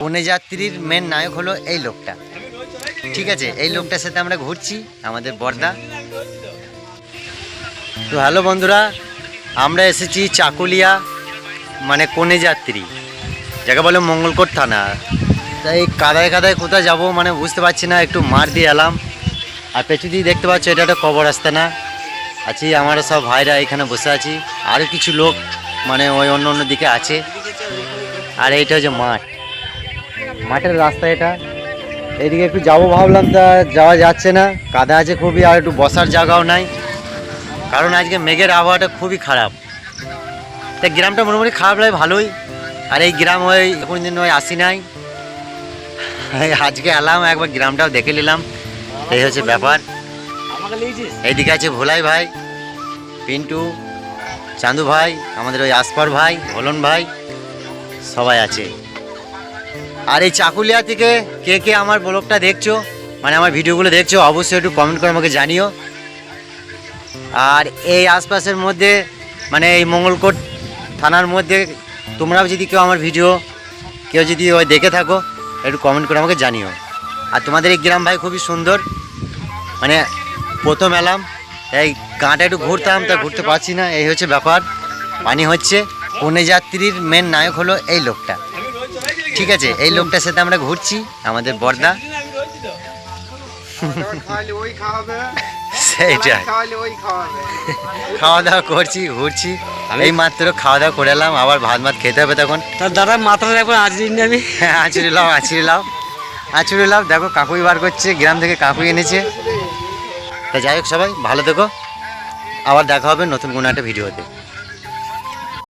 কনে যাত্রীর মেন নায়ক হলো এই লোকটা। ঠিক আছে, এই লোকটার সাথে আমরা ঘুরছি, আমাদের বর্দা। তো হ্যালো বন্ধুরা, আমরা এসেছি চাকুলিয়া, মানে কনে যাত্রী, যাকে বলে মঙ্গলকোট থানা। তাই কাদায় কাদায় কোথায় যাবো মানে বুঝতে পারছি না, একটু মার দিয়ে এলাম। আর পেছু দিয়ে দেখতে পাচ্ছ এটা একটা কবর আস্তানা আছি, আমরা সব ভাইরা এখানে বসে আছি, আরও কিছু লোক মানে ওই অন্য অন্য দিকে আছে। আর এইটা হচ্ছে মাঠ, মাঠের রাস্তা এটা। এইদিকে একটু যাবো ভাবলাম, তা যাওয়া যাচ্ছে না, কাদা আছে খুবই, আর একটু বসার জায়গাও নাই, কারণ আজকে মেঘের আবহাওয়াটা খুবই খারাপ। তাই গ্রামটা মোটামুটি খারাপ লাগে ভালোই। আর এই গ্রাম ওই কোন দিন ওই আসি নাই, আজকে এলাম একবার, গ্রামটাও দেখে নিলাম। এই হচ্ছে ব্যাপার। এইদিকে আছে ভোলাই ভাই, পিন্টু, চান্দু ভাই, আমাদের ওই আসপার ভাই, ভোলন ভাই, সবাই আছে। আর এই চাকুলিয়া থেকে কে কে আমার ব্লগটা দেখছো, মানে আমার ভিডিওগুলো দেখছো, অবশ্যই একটু কমেন্ট করে আমাকে জানিও। আর এই আশপাশের মধ্যে মানে এই মঙ্গলকোট থানার মধ্যে তোমরাও যদি কেউ আমার ভিডিও কেউ যদি ওই দেখে থাকো, একটু কমেন্ট করে আমাকে জানিও। আর তোমাদের এই গ্রাম ভাই খুবই সুন্দর, মানে প্রথম এলাম, এই গাঁটা একটু ঘুরতাম, তা ঘুরতে পারছি না, এই হচ্ছে ব্যাপার। পানি হচ্ছে। কনে যাত্রীর মেন নায়ক হলো এই লোকটা। ঠিক আছে, এই লোকটার সাথে আমরা ঘুরছি, আমাদের বর্দা। সেইটাই, খাওয়া দাওয়া করছি, ঘুরছি, এই মাত্র খাওয়া দাওয়া করে এলাম, আবার ভাত খেতে হবে তখন। তার দাদা মাথাটা একবার আঁচড়িনি আমি। হ্যাঁ, আঁচড়ে লাও, আঁচড়ে লাও, আঁচড়ে লাও। দেখো কাকুই বার করছে, গ্রাম থেকে কাকুই এনেছে। তা যাই হোক, সবাই ভালো থেকো, আবার দেখা হবে নতুন কোনো একটা ভিডিওতে।